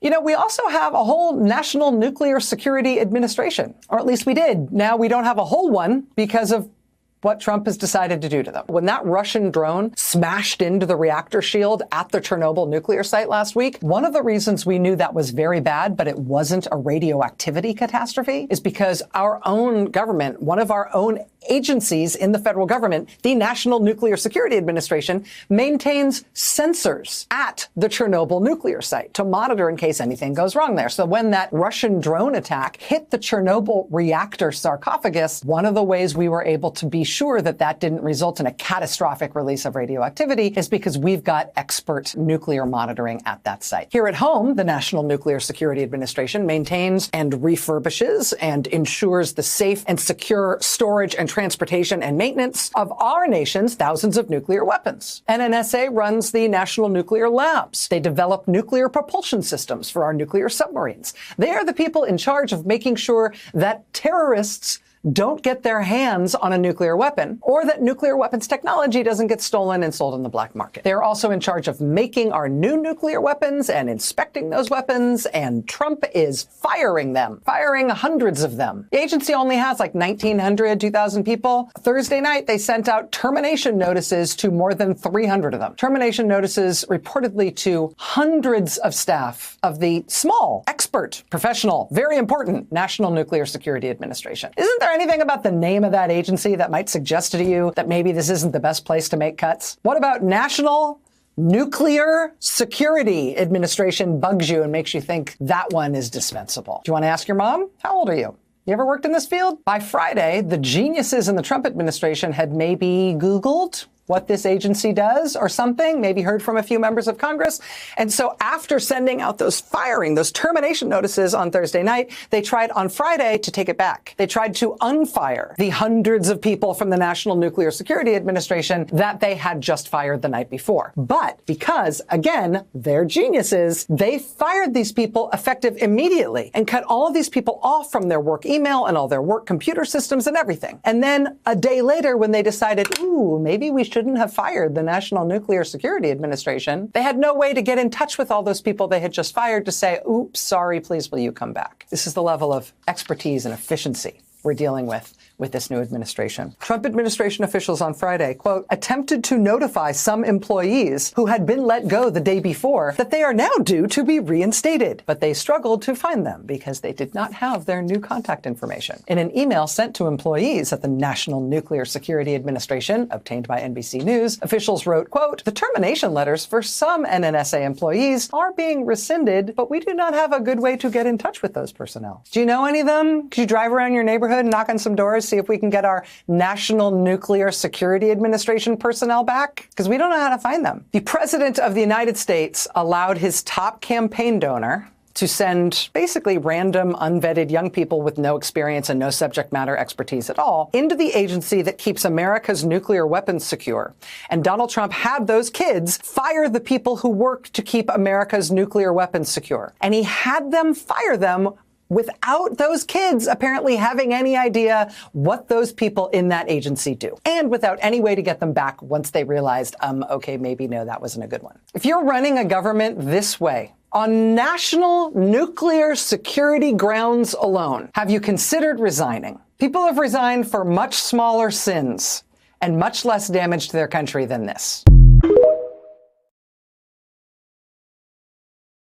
You know, we also have a whole National Nuclear Security Administration, or at least we did. Now we don't have a whole one because of what Trump has decided to do to them. When that Russian drone smashed into the reactor shield at the Chernobyl nuclear site last week, one of the reasons we knew that was very bad, but it wasn't a radioactivity catastrophe, is because our own government, one of our own agencies in the federal government, the National Nuclear Security Administration, maintains sensors at the Chernobyl nuclear site to monitor in case anything goes wrong there. So when that Russian drone attack hit the Chernobyl reactor sarcophagus, one of the ways we were able to be sure that that didn't result in a catastrophic release of radioactivity is because we've got expert nuclear monitoring at that site. Here at home, the National Nuclear Security Administration maintains and refurbishes and ensures the safe and secure storage and transportation and maintenance of our nation's thousands of nuclear weapons. NNSA runs the National Nuclear Labs. They develop nuclear propulsion systems for our nuclear submarines. They are the people in charge of making sure that terrorists don't get their hands on a nuclear weapon, or that nuclear weapons technology doesn't get stolen and sold in the black market. They're also in charge of making our new nuclear weapons and inspecting those weapons, and Trump is firing them, firing hundreds of them. The agency only has like 1,900, 2,000 people. Thursday night, they sent out termination notices to more than 300 of them. Termination notices reportedly to hundreds of staff of the small, expert, professional, very important National Nuclear Security Administration. Isn't there anything about the name of that agency that might suggest to you that maybe this isn't the best place to make cuts? What about National Nuclear Security Administration bugs you and makes you think that one is dispensable? Do you want to ask your mom? How old are you? You ever worked in this field? By Friday, the geniuses in the Trump administration had maybe Googled what this agency does or something, maybe heard from a few members of Congress. And so after sending out those termination notices on Thursday night, they tried on Friday to take it back. They tried to unfire the hundreds of people from the National Nuclear Security Administration that they had just fired the night before. But because, again, they're geniuses, they fired these people effective immediately and cut all of these people off from their work email and all their work computer systems and everything. And then a day later, when they decided, ooh, maybe we shouldn't have fired the National Nuclear Security Administration, they had no way to get in touch with all those people they had just fired to say, oops, sorry, please will you come back? This is the level of expertise and efficiency we're dealing with this new administration. Trump administration officials on Friday, quote, attempted to notify some employees who had been let go the day before that they are now due to be reinstated, but they struggled to find them because they did not have their new contact information. In an email sent to employees at the National Nuclear Security Administration, obtained by NBC News, officials wrote, quote, the termination letters for some NNSA employees are being rescinded, but we do not have a good way to get in touch with those personnel. Do you know any of them? Could you drive around your neighborhood and knock on some doors, see if we can get our National Nuclear Security Administration personnel back? Because we don't know how to find them. The President of the United States allowed his top campaign donor to send basically random, unvetted young people with no experience and no subject matter expertise at all into the agency that keeps America's nuclear weapons secure. And Donald Trump had those kids fire the people who work to keep America's nuclear weapons secure. And he had them fire them without those kids apparently having any idea what those people in that agency do, and without any way to get them back once they realized, okay, maybe no, that wasn't a good one. If you're running a government this way, on national nuclear security grounds alone, have you considered resigning? People have resigned for much smaller sins and much less damage to their country than this.